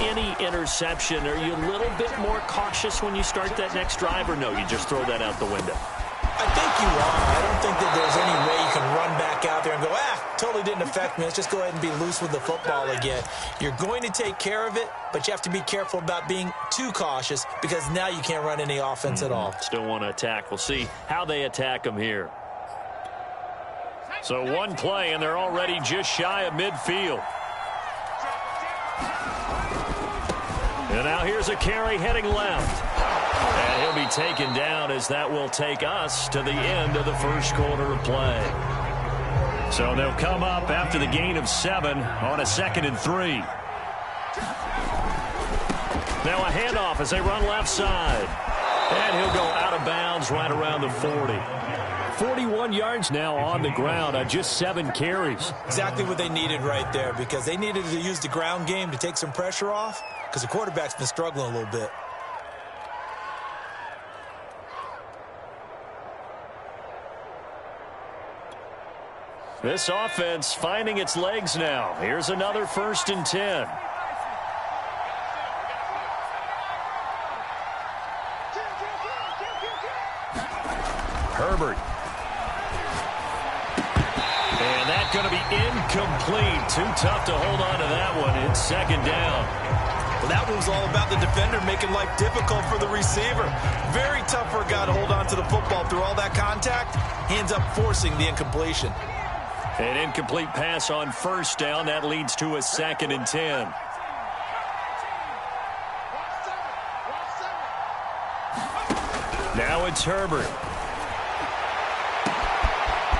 any interception, are you a little bit more cautious when you start that next drive, or no, you just throw that out the window? I think you are. I don't think that there's any way you can run back out there and go, totally didn't affect me. Let's just go ahead and be loose with the football again. You're going to take care of it, but you have to be careful about being too cautious because now you can't run any offense at all. Still want to attack. We'll see how they attack them here. So one play, and they're already just shy of midfield. And now here's a carry heading left. And he'll be taken down as that will take us to the end of the first quarter of play. So they'll come up after the gain of 7 on a 2nd and 3. Now a handoff as they run left side. And he'll go out of bounds right around the 40. 41 yards now on the ground on just 7 carries. Exactly what they needed right there because they needed to use the ground game to take some pressure off because the quarterback's been struggling a little bit. This offense finding its legs now. Here's another 1st and 10. Herbert. And that's going to be incomplete. Too tough to hold on to that one. It's 2nd down. Well, that one was all about the defender making life difficult for the receiver. Very tough for a guy to hold on to the football through all that contact. He ends up forcing the incompletion. An incomplete pass on 1st down. That leads to a 2nd and 10. Now it's Herbert.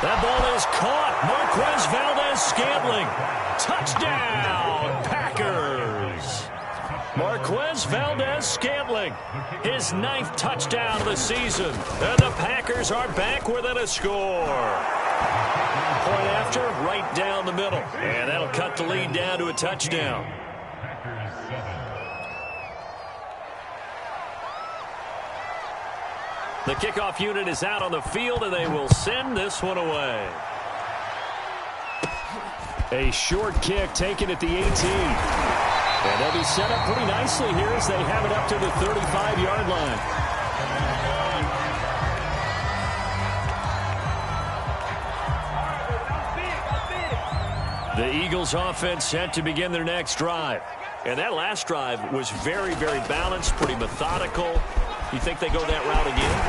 That ball is caught. Marquez Valdez-Scantling. Touchdown, Packers. Marquez Valdez-Scantling, his 9th touchdown of the season. And the Packers are back within a score. Point after, right down the middle. And that'll cut the lead down to a touchdown. The kickoff unit is out on the field, and they will send this one away. A short kick taken at the 18. And they'll be set up pretty nicely here as they have it up to the 35-yard line. The Eagles offense set to begin their next drive. And that last drive was very, very balanced, pretty methodical. You think they go that route again?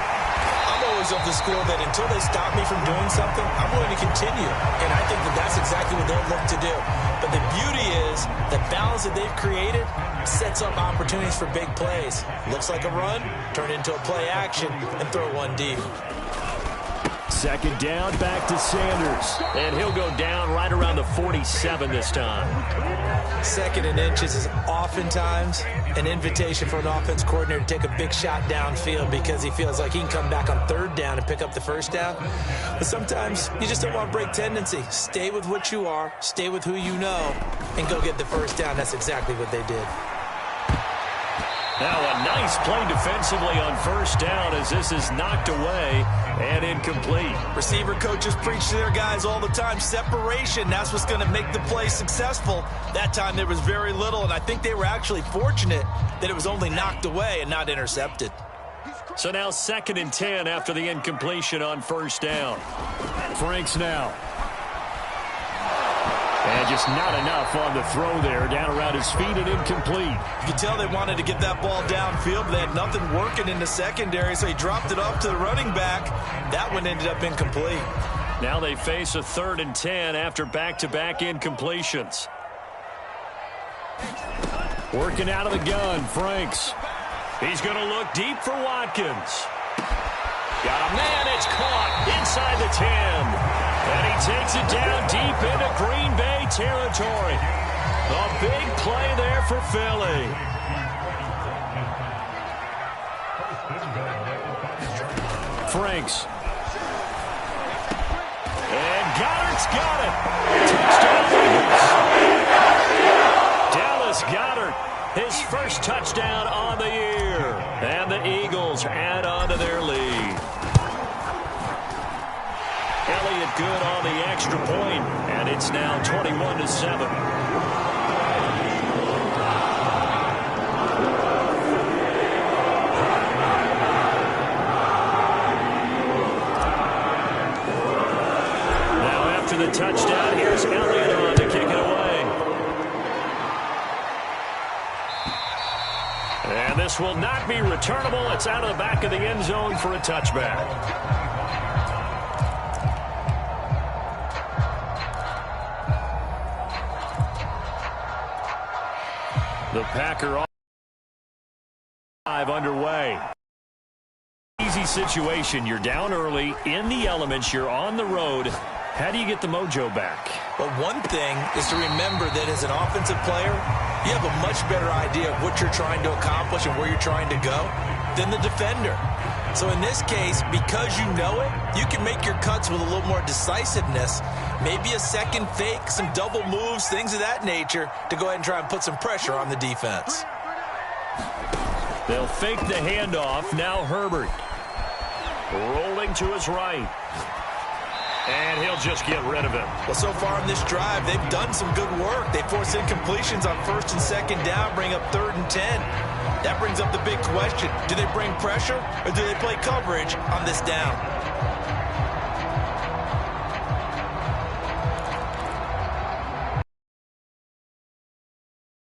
I'm always of the school that until they stop me from doing something, I'm willing to continue. And I think that that's exactly what they'll look to do. But the beauty is the balance that they've created sets up opportunities for big plays. Looks like a run, turn it into a play action, and throw one deep. 2nd down, back to Sanders. And he'll go down right around the 47 this time. 2nd and inches is oftentimes an invitation for an offense coordinator to take a big shot downfield because he feels like he can come back on 3rd down and pick up the 1st down. But sometimes you just don't want to break tendency. Stay with what you are, stay with who you know, and go get the 1st down. That's exactly what they did. Now a nice play defensively on 1st down as this is knocked away and incomplete. Receiver coaches preach to their guys all the time. Separation, that's what's going to make the play successful. That time there was very little, and I think they were actually fortunate that it was only knocked away and not intercepted. So now 2nd and 10 after the incompletion on 1st down. Franks now. And just not enough on the throw there. Down around his feet and incomplete. You can tell they wanted to get that ball downfield, but they had nothing working in the secondary, so he dropped it off to the running back. That one ended up incomplete. Now they face a 3rd and 10 after back-to-back incompletions. Working out of the gun, Franks. He's going to look deep for Watkins. Got a man, it's caught inside the 10. And he takes it down deep into Green Bay territory. A big play there for Philly. Franks. And Goddard's got it. Touchdown. Dallas Goedert, his 1st touchdown on the year. And the Eagles add on to their lead. Elliott good on the extra point, and it's now 21-7. touchdown. Here's Elliott on to kick it away. And this will not be returnable. It's out of the back of the end zone for a touchback. The Packer drive underway. Easy situation. You're down early, in the elements, you're on the road. How do you get the mojo back? Well, one thing is to remember that as an offensive player, you have a much better idea of what you're trying to accomplish and where you're trying to go than the defender. So in this case, because you know it, you can make your cuts with a little more decisiveness, maybe a second fake, some double moves, things of that nature, to go ahead and try and put some pressure on the defense. They'll fake the handoff. Now Herbert rolling to his right. And he'll just get rid of him. Well, so far in this drive, they've done some good work. They force incompletions on 1st and 2nd down, bring up 3rd and 10. That brings up the big question. Do they bring pressure or do they play coverage on this down?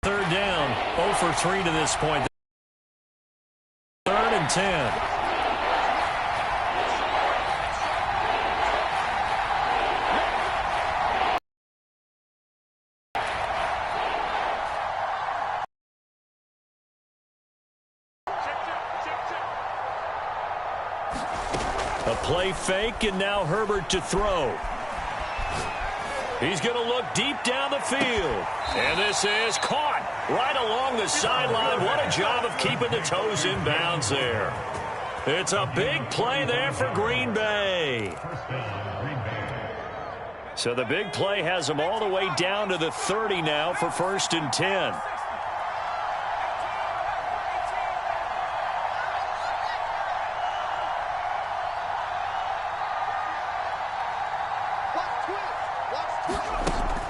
Third down, 0 for 3 to this point. 3rd and 10. A play fake, and now Herbert to throw. He's going to look deep down the field. And this is caught right along the sideline. What a job of keeping the toes in bounds there. It's a big play there for Green Bay. So the big play has them all the way down to the 30 now for 1st and 10.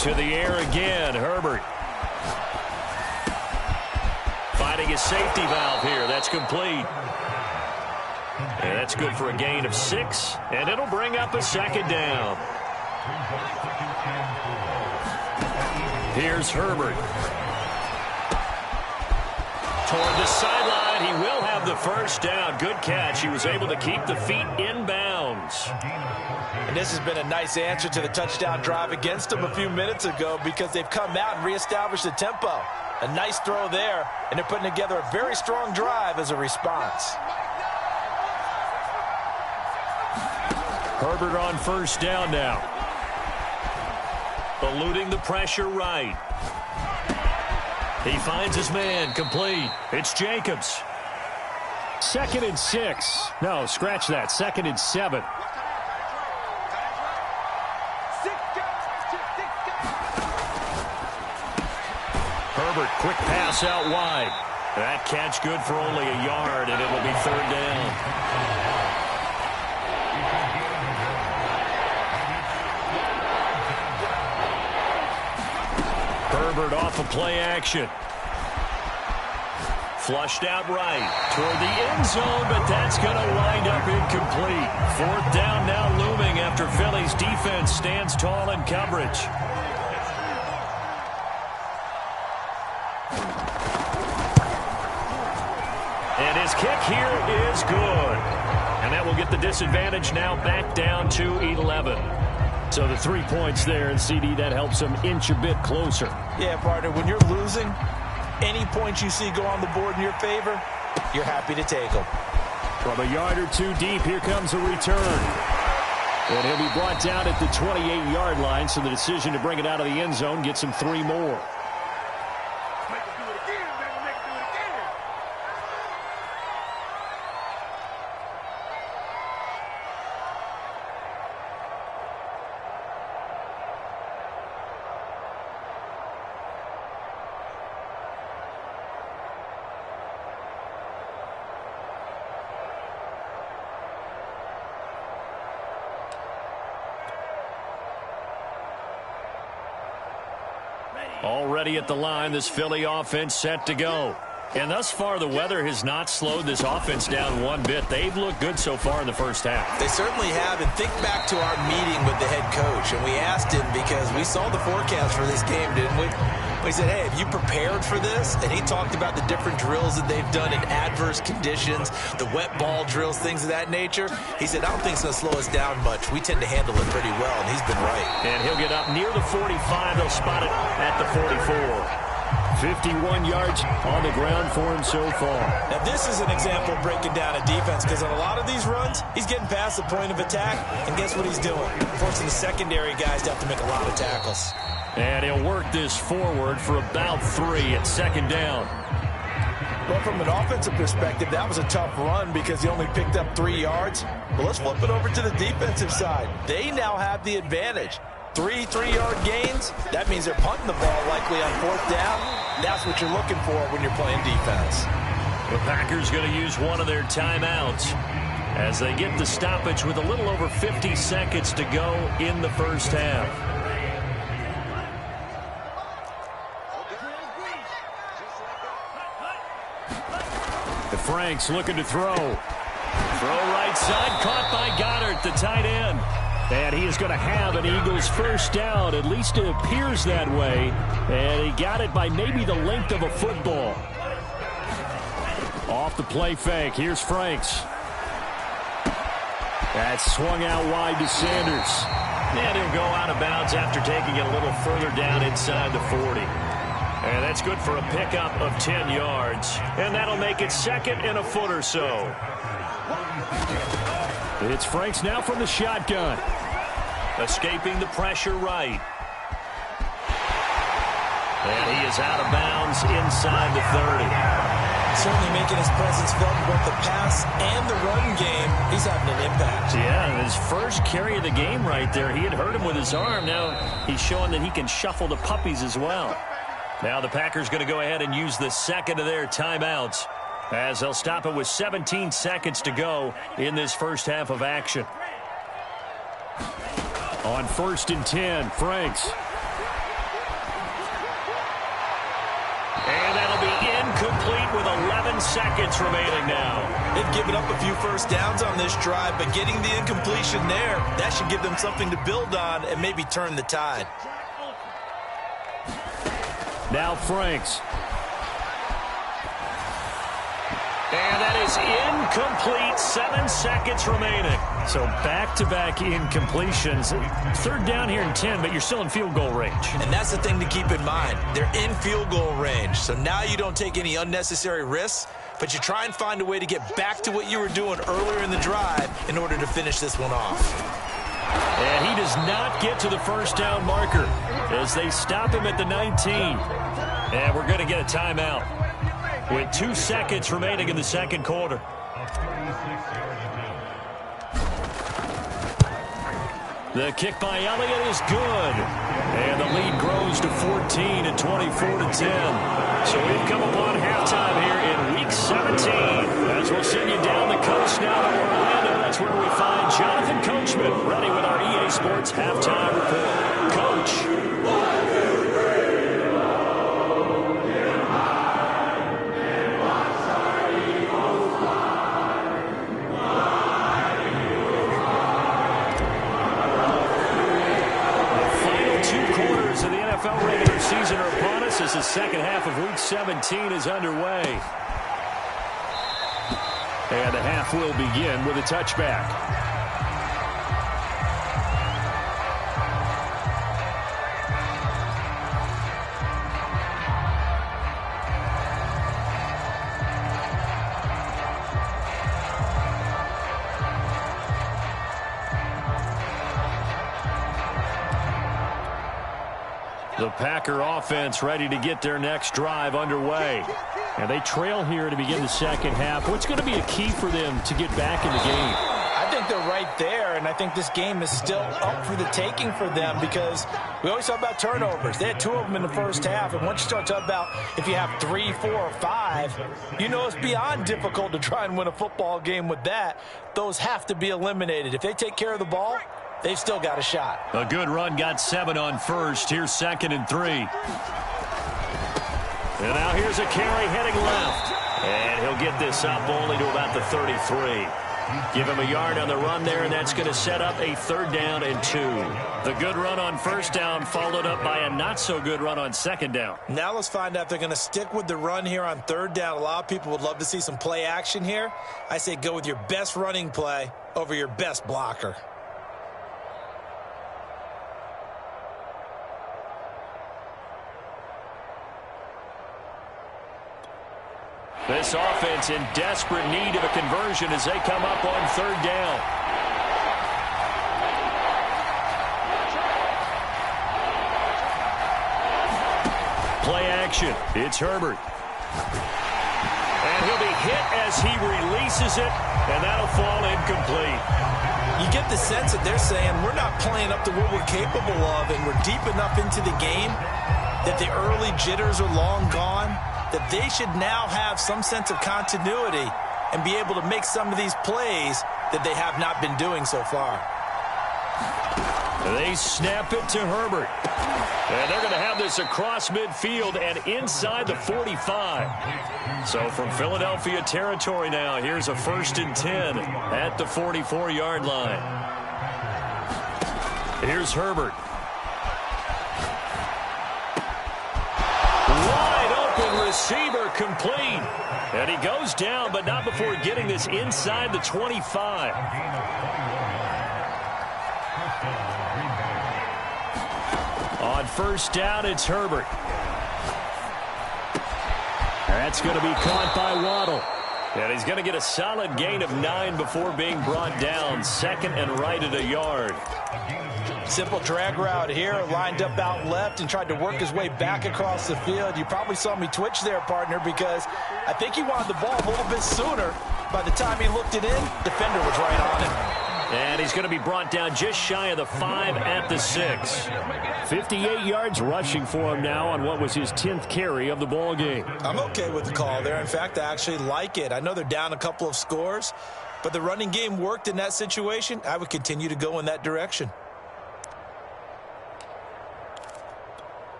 To the air again, Herbert. Finding his safety valve here. That's complete. And that's good for a gain of 6, and it'll bring up a 2nd down. Here's Herbert. Toward the sideline, he will have the 1st down. Good catch. He was able to keep the feet in bounds. And this has been a nice answer to the touchdown drive against them a few minutes ago because they've come out and reestablished the tempo. A nice throw there, and they're putting together a very strong drive as a response. Herbert on 1st down now. Eluding the pressure right. He finds his man, complete. It's Jacobs. 2nd and 6. No, scratch that. 2nd and 7. Herbert, quick pass out wide. That catch good for only a yard, and it'll be 3rd down. Herbert off of play action. Flushed out right toward the end zone, but that's going to wind up incomplete. 4th down now looming after Philly's defense stands tall in coverage. And his kick here is good. And that will get the disadvantage now back down to 11. So the 3 points there, and CD, that helps them inch a bit closer. Yeah, partner, when you're losing, any points you see go on the board in your favor, you're happy to take them. From a yard or 2 deep, here comes a return. And he'll be brought down at the 28-yard line, so the decision to bring it out of the end zone gets him 3 more. Already at the line, this Philly offense set to go. And thus far, the weather has not slowed this offense down one bit. They've looked good so far in the first half. They certainly have. And think back to our meeting with the head coach. And we asked him, because we saw the forecast for this game, didn't we? We said, hey, have you prepared for this? And he talked about the different drills that they've done in adverse conditions, the wet ball drills, things of that nature. He said, I don't think it's going to slow us down much. We tend to handle it pretty well, and he's been right. And he'll get up near the 45. They'll spot it at the 44. 51 yards on the ground for him so far. Now, this is an example of breaking down a defense, because on a lot of these runs, he's getting past the point of attack, and guess what he's doing? Forcing the secondary guys to have to make a lot of tackles. And he'll work this forward for about 3 at second down. Well, from an offensive perspective, that was a tough run because he only picked up 3 yards. But let's flip it over to the defensive side. They now have the advantage. 3 3-yard gains, that means they're punting the ball likely on 4th down. That's what you're looking for when you're playing defense. The Packers going to use one of their timeouts as they get the stoppage with a little over 50 seconds to go in the first half. The Franks looking to throw. Throw right side, caught by Goddard, the tight end. And he is going to have an Eagles first down. At least it appears that way. And he got it by maybe the length of a football. Off the play fake. Here's Franks. That's swung out wide to Sanders. And he'll go out of bounds after taking it a little further down inside the 40. And that's good for a pickup of 10 yards. And that'll make it 2nd and a foot or so. It's Franks now from the shotgun. Escaping the pressure right. And he is out of bounds inside the 30. Certainly making his presence felt in both the pass and the run game. He's having an impact. Yeah, his first carry of the game right there. He had hurt him with his arm. Now he's showing that he can shuffle the puppies as well. Now the Packers going to go ahead and use the second of their timeouts, as they'll stop it with 17 seconds to go in this first half of action. On 1st and 10, Franks. And that'll be incomplete with 11 seconds remaining now. They've given up a few first downs on this drive, but getting the incompletion there, that should give them something to build on and maybe turn the tide. Now Franks. And that is incomplete. 7 seconds remaining. So back-to-back incompletions. 3rd down here and 10, but you're still in field goal range. And that's the thing to keep in mind. They're in field goal range. So now you don't take any unnecessary risks, but you try and find a way to get back to what you were doing earlier in the drive in order to finish this one off. And he does not get to the first down marker as they stop him at the 19. And we're going to get a timeout with 2 seconds remaining in the second quarter. The kick by Elliott is good. And the lead grows to 14 and 24-10. So we've come upon halftime here in Week 17. As we'll send you down the coast now to Orlando. That's where we find Jonathan Coachman ready with our EA Sports Halftime Report. Coach. NFL regular season are upon us as the second half of Week 17 is underway. And the half will begin with a touchback. The Packer offense ready to get their next drive underway. And they trail here to begin the second half. What's going to be a key for them to get back in the game? I think they're right there, and I think this game is still up for the taking for them because we always talk about turnovers. They had 2 of them in the first half, and once you start talking about if you have 3, 4, or 5, you know it's beyond difficult to try and win a football game with that. Those have to be eliminated. If they take care of the ball, they've still got a shot. A good run got 7 on first. Here's 2nd and 3. And now here's a carry heading left. And he'll get this up only to about the 33. Give him a yard on the run there, and that's going to set up a 3rd down and 2. The good run on 1st down followed up by a not-so-good run on 2nd down. Now let's find out if they're going to stick with the run here on 3rd down. A lot of people would love to see some play action here. I say go with your best running play over your best blocker. This offense in desperate need of a conversion as they come up on 3rd down. Play action. It's Herbert. And he'll be hit as he releases it, and that'll fall incomplete. You get the sense that they're saying we're not playing up to what we're capable of, and we're deep enough into the game that the early jitters are long gone, that they should now have some sense of continuity and be able to make some of these plays that they have not been doing so far. They snap it to Herbert. And they're going to have this across midfield and inside the 45. So from Philadelphia territory now, here's a 1st and 10 at the 44-yard line. Here's Herbert. Receiver complete. And he goes down, but not before getting this inside the 25. On 1st down, it's Herbert. That's going to be caught by Waddle. And he's going to get a solid gain of 9 before being brought down. 2nd and right at a yard. Simple drag route here, lined up out left and tried to work his way back across the field. You probably saw me twitch there, partner, because I think he wanted the ball a little bit sooner. By the time he looked it in, defender was right on him. And he's going to be brought down just shy of the 5 at the 6. 58 yards rushing for him now on what was his 10th carry of the ball game. I'm okay with the call there. In fact, I actually like it. I know they're down a couple of scores, but the running game worked in that situation. I would continue to go in that direction.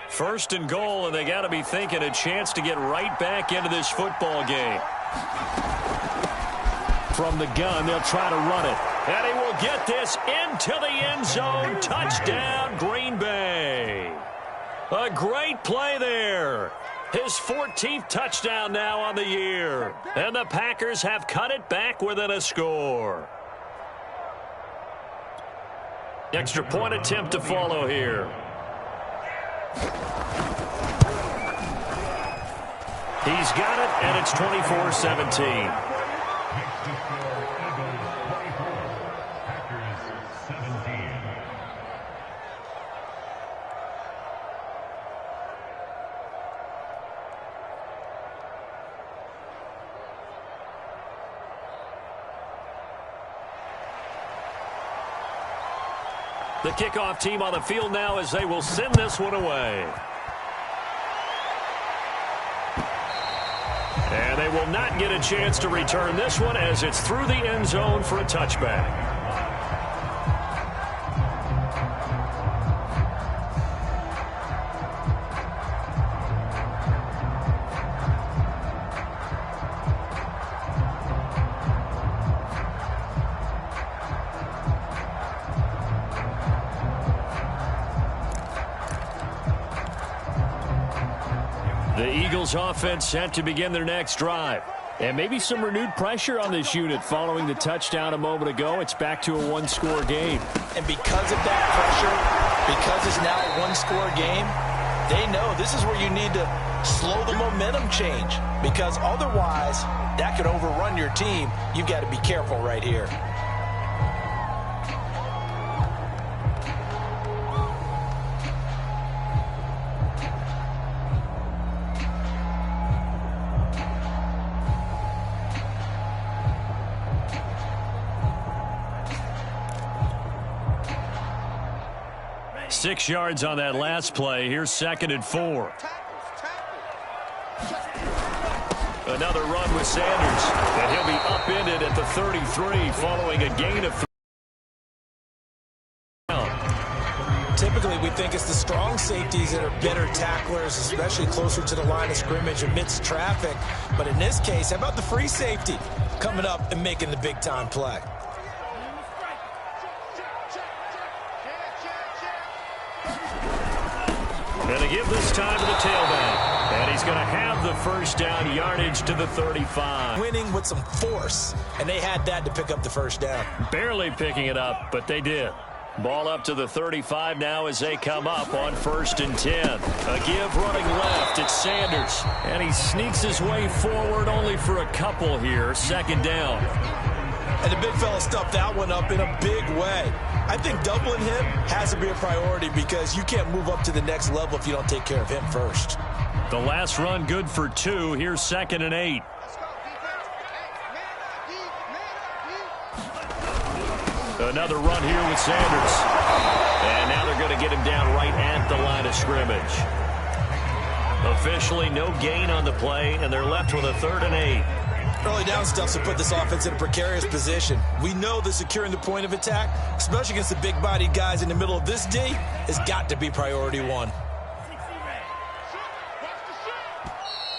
1st and goal, and they got to be thinking a chance to get right back into this football game. From the gun, they'll try to run it. And he will get this into the end zone. Touchdown, Green Bay. A great play there. His 14th touchdown now on the year. And the Packers have cut it back within a score. Extra point attempt to follow here. He's got it, and it's 24-17. The kickoff team on the field now as they will send this one away. And they will not get a chance to return this one as it's through the end zone for a touchback. The Eagles offense set to begin their next drive. And maybe some renewed pressure on this unit following the touchdown a moment ago. It's back to a one-score game. And because of that pressure, because it's now a one-score game, they know this is where you need to slow the momentum change. Because otherwise, that could overrun your team. You've got to be careful right here. Six yards on that last play. Here's 2nd and 4. Another run with Sanders. And he'll be upended at the 33 following a gain of 3. Typically, we think it's the strong safeties that are better tacklers, especially closer to the line of scrimmage amidst traffic. But in this case, how about the free safety coming up and making the big-time play? And to give this time to the tailback. And he's going to have the first down, yardage to the 35. Winning with some force, and they had that to pick up the first down. Barely picking it up, but they did. Ball up to the 35 now as they come up on 1st and 10. A give running left. It's Sanders. And he sneaks his way forward only for a couple here. 2nd down. And the big fella stuffed that one up in a big way. I think doubling him has to be a priority because you can't move up to the next level if you don't take care of him first. The last run good for 2. Here's 2nd and 8. Another run here with Sanders. And now they're going to get him down right at the line of scrimmage. Officially no gain on the play, and they're left with a 3rd and 8. Early down stuff to put this offense in a precarious position. We know that securing the point of attack, especially against the big-bodied guys in the middle of this D, has got to be priority 1.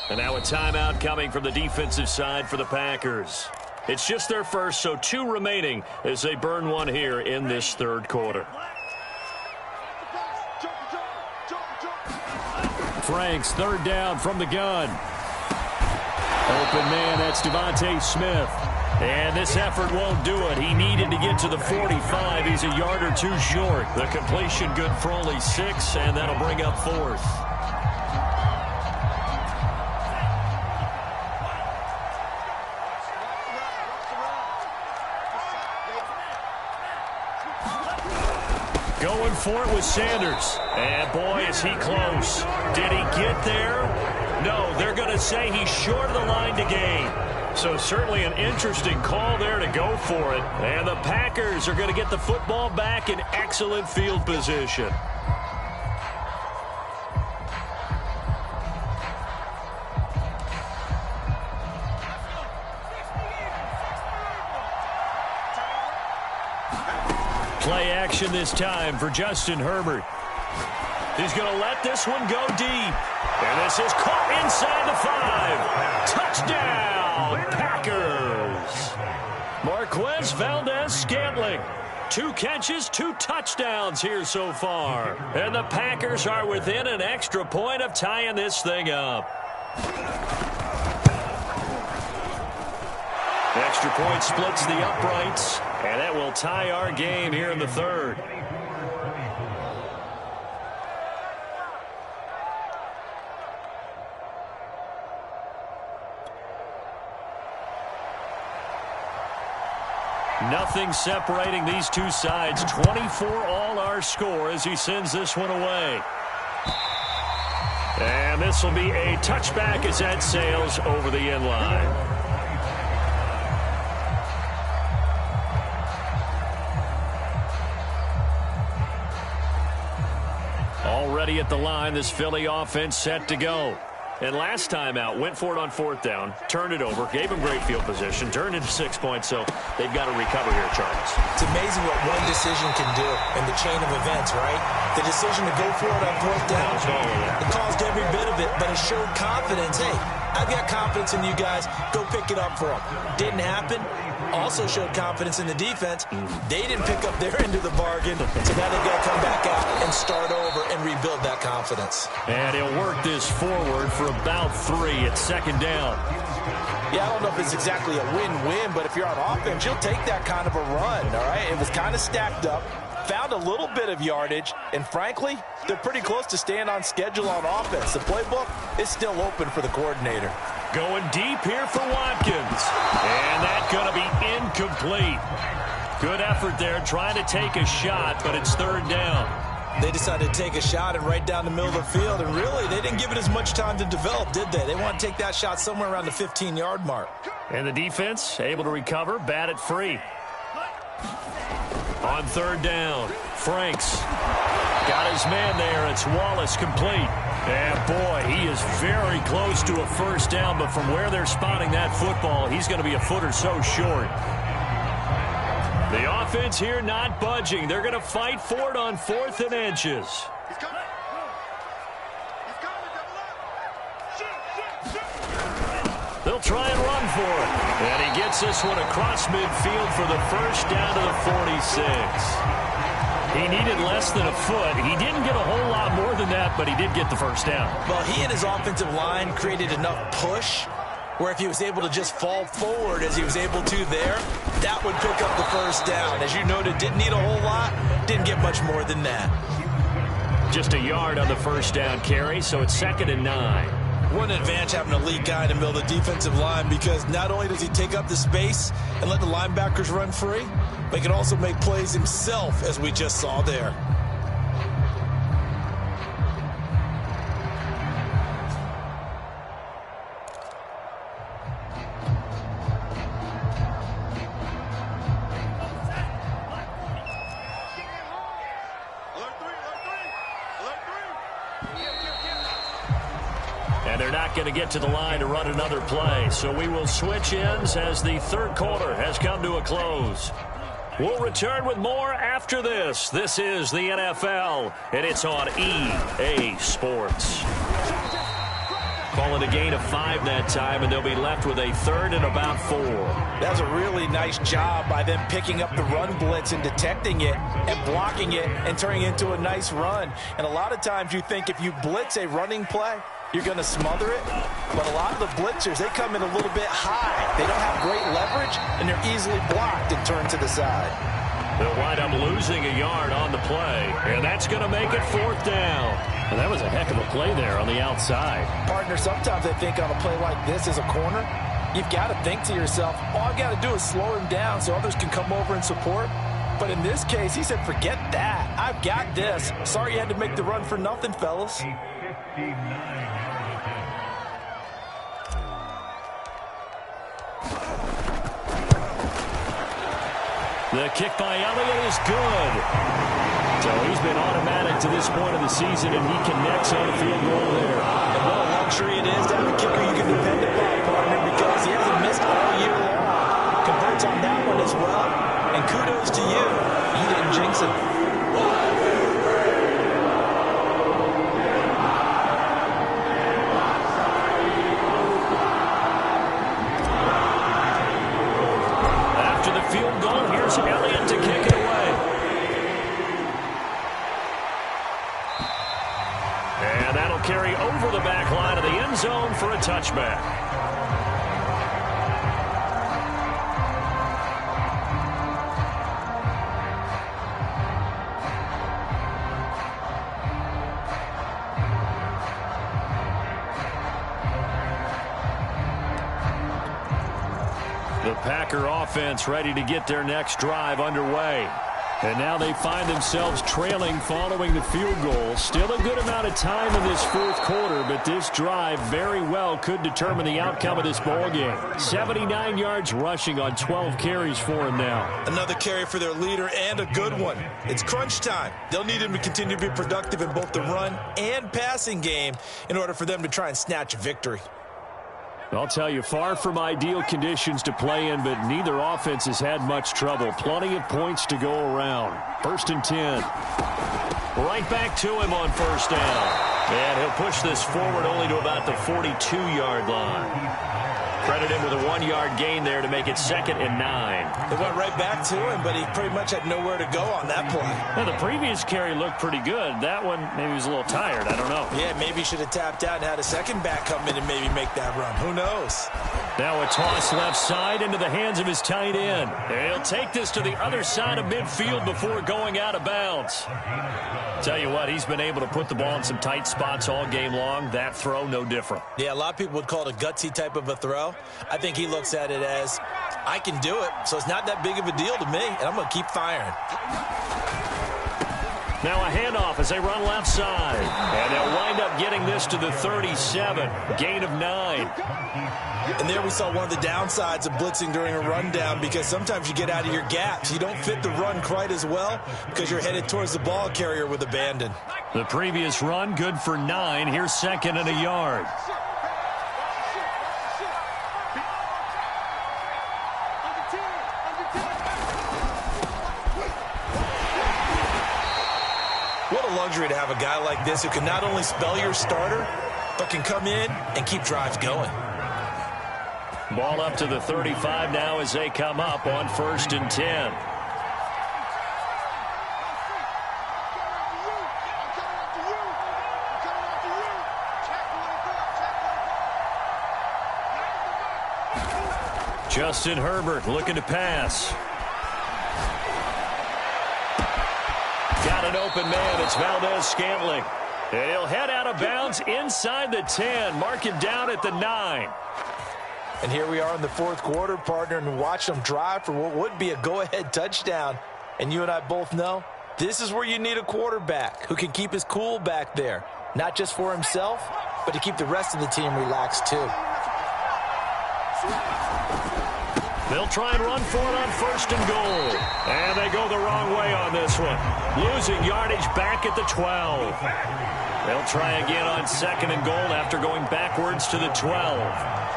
And now a timeout coming from the defensive side for the Packers. It's just their first, so 2 remaining as they burn one here in this 3rd quarter. Franks, 3rd down from the gun. Open man, that's Devontae Smith. And this effort won't do it. He needed to get to the 45. He's a yard or 2 short. The completion good for only 6, and that'll bring up 4th. Going for it with Sanders. And boy, is he close. Did he get there? No, they're going to say he's short of the line to gain. So certainly an interesting call there to go for it. And the Packers are going to get the football back in excellent field position. Play action this time for Justin Herbert. He's going to let this one go deep. And this is caught inside the 5. Touchdown, Packers. Marquez Valdez-Scantling. 2 catches, 2 touchdowns here so far. And the Packers are within an extra point of tying this thing up. The extra point splits the uprights, and that will tie our game here in the 3rd. Nothing separating these 2 sides. 24 all our score as he sends this one away. And this will be a touchback as that sails over the end line. Already at the line, this Philly offense set to go. And last time out, went for it on 4th down, turned it over, gave them great field position, turned into 6 points, so they've got to recover here, Charles. It's amazing what one decision can do in the chain of events, right? The decision to go for it on 4th down, it caused every bit of it, but it showed confidence. Hey, I've got confidence in you guys. Go pick it up for them. Didn't happen. Also showed confidence in the defense. They didn't pick up their end of the bargain, so now they've got to come back out and start over and rebuild that confidence. And he'll work this forward for about 3 at 2nd down. Yeah, I don't know if it's exactly a win-win, but if you're on offense, you'll take that kind of a run, all right? It was kind of stacked up, found a little bit of yardage, and frankly, they're pretty close to staying on schedule on offense. The playbook is still open for the coordinator. Going deep here for Watkins. And that's going to be incomplete. Good effort there, trying to take a shot, but it's 3rd down. They decided to take a shot and right down the middle of the field, and really, they didn't give it as much time to develop, did they? They want to take that shot somewhere around the 15-yard mark. And the defense able to recover, bat it free. On 3rd down, Franks got his man there. It's Wallace complete. And boy, he is very close to a 1st down, but from where they're spotting that football, he's going to be a foot or so short. The offense here not budging. They're going to fight for it on 4th and inches. They'll try and run for it. And he gets this one across midfield for the first down to the 46. He needed less than a foot. He didn't get a whole lot more than that, but he did get the first down. Well, he and his offensive line created enough push where if he was able to just fall forward as he was able to there, that would pick up the first down. As you noted, didn't need a whole lot, didn't get much more than that. Just a yard on the first down carry, so it's 2nd and 9. What an advantage having an elite guy in the middle of the defensive line, because not only does he take up the space and let the linebackers run free, but he can also make plays himself, as we just saw there. And they're not going to get to the line to run another play. So we will switch ends as the third quarter has come to a close. We'll return with more after this. This is the NFL, and it's on EA Sports. Calling a gain of 5 that time, and they'll be left with a 3rd and about 4. That was a really nice job by them picking up the run blitz and detecting it and blocking it and turning it into a nice run. And a lot of times you think if you blitz a running play, you're going to smother it. But a lot of the blitzers, they come in a little bit high. They don't have great leverage, and they're easily blocked and turned to the side. They'll wind up losing a yard on the play, and that's going to make it 4th down. And that was a heck of a play there on the outside. Partner, sometimes I think on a play like this as a corner, you've got to think to yourself, all I've got to do is slow him down so others can come over and support. But in this case, he said, forget that. I've got this. Sorry you had to make the run for nothing, fellas. The kick by Elliott is good. So he's been automatic to this point of the season, and he connects on a field goal there. And what a luxury it is to have a kicker you can depend upon, partner, because he hasn't missed all year long. Converts on that one as well. And kudos to you. You didn't jinx it. Field goal. Here's Elliott to kick it away. And that'll carry over the back line of the end zone for a touchback. The Packer offense ready to get their next drive underway. And now they find themselves trailing following the field goal. Still a good amount of time in this 4th quarter, but this drive very well could determine the outcome of this ball game. 79 yards rushing on 12 carries for him now. Another carry for their leader, and a good one. It's crunch time. They'll need him to continue to be productive in both the run and passing game in order for them to try and snatch a victory. I'll tell you, far from ideal conditions to play in, but neither offense has had much trouble. Plenty of points to go around. 1st and 10. Right back to him on 1st down. And he'll push this forward only to about the 42-yard line. Credit him with a 1-yard gain there to make it 2nd and 9. They went right back to him, but he pretty much had nowhere to go on that play. Well, the previous carry looked pretty good. That one, maybe he was a little tired. I don't know. Yeah, maybe he should have tapped out and had a second back come in and maybe make that run. Who knows? Now a toss left side into the hands of his tight end. He'll take this to the other side of midfield before going out of bounds. Tell you what, he's been able to put the ball in some tight spots all game long. That throw, no different. Yeah, a lot of people would call it a gutsy type of a throw. I think he looks at it as, I can do it, so it's not that big of a deal to me, and I'm going to keep firing. Now a handoff as they run left side. And they'll wind up getting this to the 37. Gain of 9. And there we saw one of the downsides of blitzing during a rundown, because sometimes you get out of your gaps. You don't fit the run quite as well because you're headed towards the ball carrier with abandon. The previous run, good for 9. Here's 2nd and a yard. luxury to have a guy like this who can not only spell your starter, but can come in and keep drives going. Ball up to the 35 now as they come up on 1st and 10. Justin Herbert looking to pass. Got an open man. It's Valdez-Scantling. And he'll head out of bounds inside the 10. Mark him down at the 9. And here we are in the 4th quarter, partner, and watch them drive for what would be a go-ahead touchdown. And you and I both know this is where you need a quarterback who can keep his cool back there. Not just for himself, but to keep the rest of the team relaxed too. They'll try and run for it on 1st and goal. And they go the wrong way on this one. Losing yardage back at the 12. They'll try again on 2nd and goal after going backwards to the 12.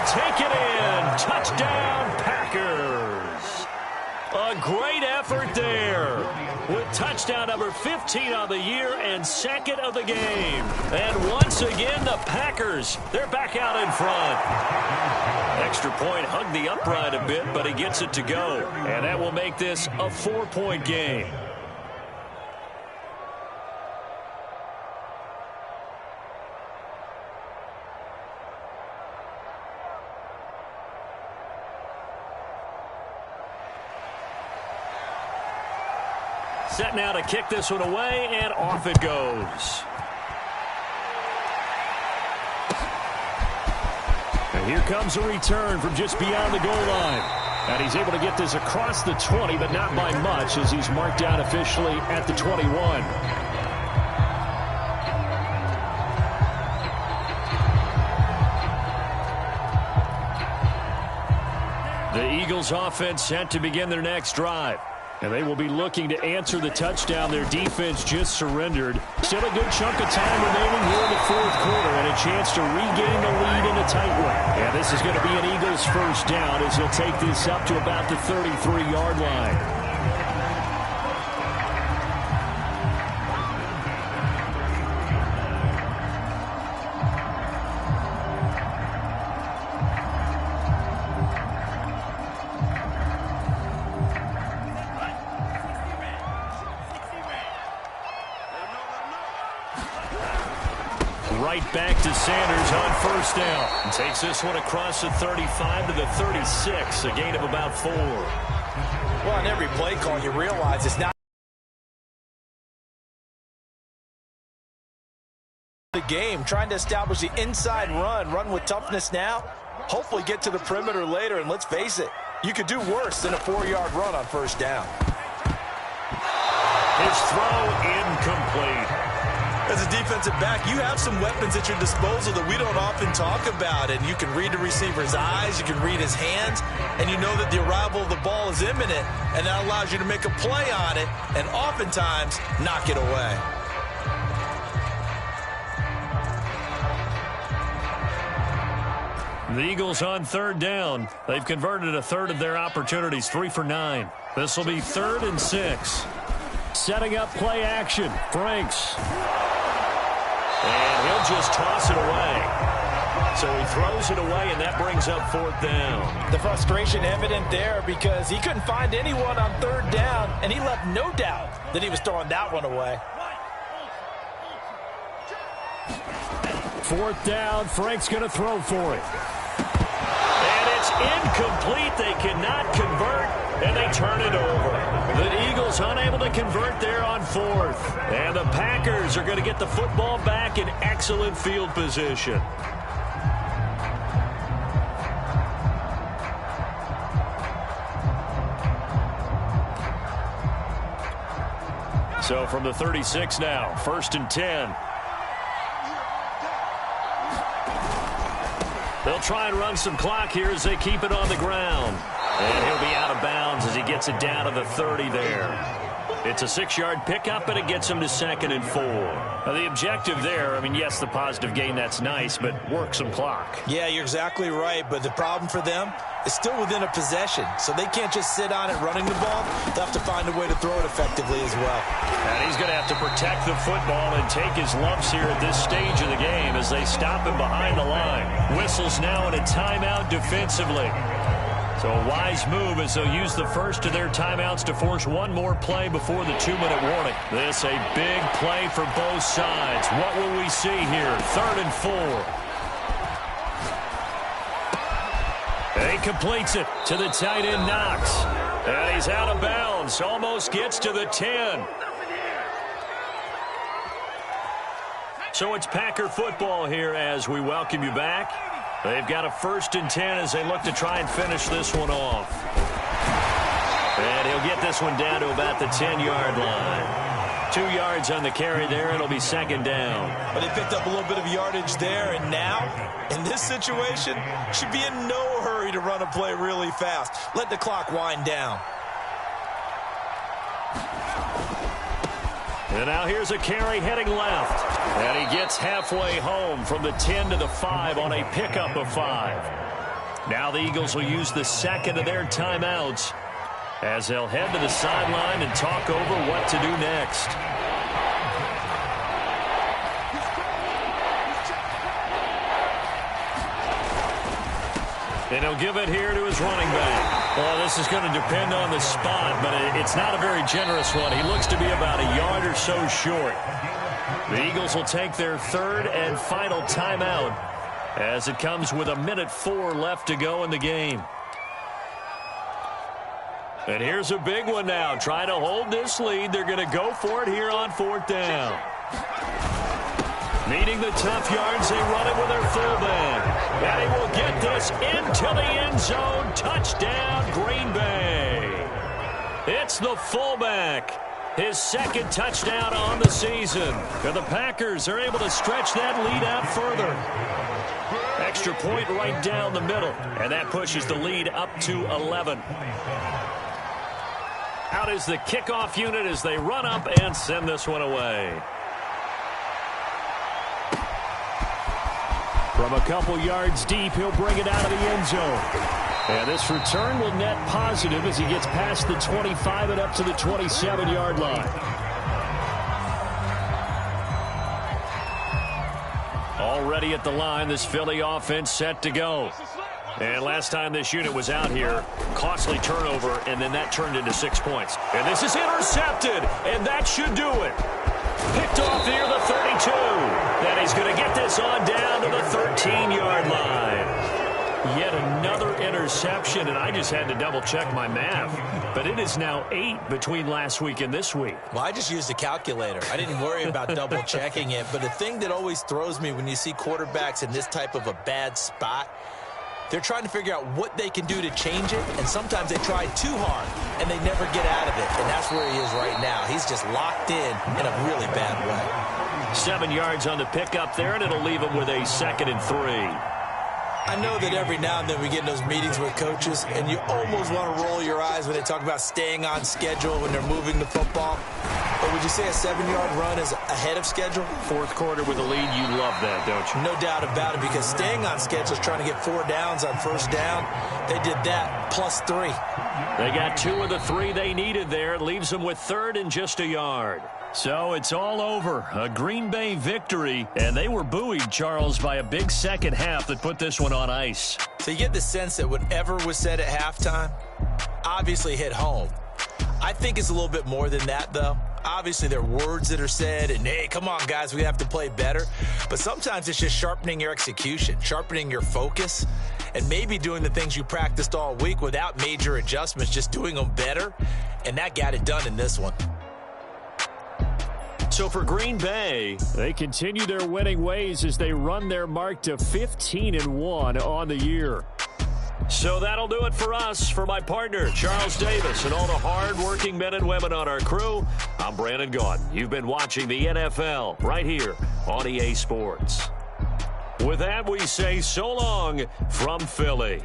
Take it in. Touchdown, Packers. A great effort there with touchdown number 15 on the year and 2nd of the game. And once again, the Packers, they're back out in front. Extra point hugged the upright a bit, but he gets it to go. And that will make this a 4-point game. Set now to kick this one away, and off it goes. And here comes a return from just beyond the goal line. And he's able to get this across the 20, but not by much, as he's marked down officially at the 21. The Eagles offense set to begin their next drive. And they will be looking to answer the touchdown their defense just surrendered. Still a good chunk of time remaining here in the 4th quarter and a chance to regain the lead in a tight one. And this is going to be an Eagles 1st down as he'll take this up to about the 33-yard line. Right back to Sanders on 1st down. And takes this one across the 35 to the 36, a gain of about 4. Well, on every play call, you realize it's not the game. Trying to establish the inside run with toughness now. Hopefully get to the perimeter later, and let's face it, you could do worse than a 4-yard run on 1st down. His throw incomplete. As a defensive back, you have some weapons at your disposal that we don't often talk about. And you can read the receiver's eyes, you can read his hands, and you know that the arrival of the ball is imminent, and that allows you to make a play on it and oftentimes knock it away. The Eagles on 3rd down. They've converted a third of their opportunities, 3 for 9. This will be 3rd and 6. Setting up play action. Franks. And he'll just toss it away. So he throws it away, and that brings up 4th down. The frustration evident there because he couldn't find anyone on 3rd down, and he left no doubt that he was throwing that one away. 4th down, Frank's going to throw for it. And it's incomplete. They cannot convert, and they turn it over. The Eagles unable to convert there on 4th. And the Packers are going to get the football back in excellent field position. So from the 36 now, 1st and 10. They'll try and run some clock here as they keep it on the ground. And he'll be out of bounds as he gets it down to the 30 there. It's a 6-yard pickup, and it gets him to 2nd and 4. Now, the objective there, I mean, yes, the positive gain, that's nice, but work some clock. Yeah, you're exactly right, but the problem for them is still within a possession, so they can't just sit on it running the ball. They'll have to find a way to throw it effectively as well. And he's going to have to protect the football and take his lumps here at this stage of the game as they stop him behind the line. Whistles now in a timeout defensively. So a wise move as they'll use the first of their timeouts to force one more play before the 2-minute warning. This a big play for both sides. What will we see here? 3rd and 4. And he completes it to the tight end, Knox. And he's out of bounds. Almost gets to the 10. So it's Packer football here as we welcome you back. They've got a 1st and 10 as they look to try and finish this one off. And he'll get this one down to about the 10-yard line. 2 yards on the carry there. It'll be 2nd down. But they picked up a little bit of yardage there, and now, in this situation, should be in no hurry to run a play really fast. Let the clock wind down. And now here's a carry heading left. And he gets halfway home from the 10 to the 5 on a pickup of 5. Now the Eagles will use the 2nd of their timeouts as they'll head to the sideline and talk over what to do next. And he'll give it here to his running back. Well, this is going to depend on the spot, but it's not a very generous one. He looks to be about a yard or so short. The Eagles will take their 3rd and final timeout as it comes with 1:04 left to go in the game. And here's a big one now. Trying to hold this lead. They're going to go for it here on 4th down. Needing the tough yards, they run it with their fullback. And he will get this into the end zone. Touchdown, Green Bay. It's the fullback. His 2nd touchdown on the season. And the Packers are able to stretch that lead out further. Extra point right down the middle. And that pushes the lead up to 11. Out is the kickoff unit as they run up and send this one away. From a couple yards deep, he'll bring it out of the end zone. And this return will net positive as he gets past the 25 and up to the 27-yard line. Already at the line, this Philly offense set to go. And last time this unit was out here, costly turnover, and then that turned into 6 points. And this is intercepted, and that should do it. Picked off near the 32. Then he's going to get this on down to the 13-yard line. Yet another interception, and I just had to double-check my math. But it is now 8 between last week and this week. Well, I just used a calculator. I didn't worry about double-checking it. But the thing that always throws me when you see quarterbacks in this type of a bad spot, they're trying to figure out what they can do to change it, and sometimes they try too hard, and they never get out of it, and that's where he is right now. He's just locked in a really bad way. 7 yards on the pickup there, and it'll leave him with a 2nd and 3. I know that every now and then we get in those meetings with coaches, and you almost want to roll your eyes when they talk about staying on schedule when they're moving the football. But would you say a 7-yard run is ahead of schedule? 4th quarter with a lead, you love that, don't you? No doubt about it, because staying on schedule is trying to get 4 downs on 1st down. They did that plus 3. They got 2 of the 3 they needed there. It leaves them with 3rd and just a yard. So it's all over. A Green Bay victory, and they were buoyed, Charles, by a big second half that put this one on ice. So you get the sense that whatever was said at halftime obviously hit home. I think it's a little bit more than that, though. Obviously, there are words that are said, and, hey, come on, guys, we have to play better. But sometimes it's just sharpening your execution, sharpening your focus, and maybe doing the things you practiced all week without major adjustments, just doing them better. And that got it done in this one. So for Green Bay, they continue their winning ways as they run their mark to 15-1 on the year. So that'll do it for us. For my partner, Charles Davis, and all the hard-working men and women on our crew, I'm Brandon Gaudin. You've been watching the NFL right here on EA Sports. With that, we say so long from Philly.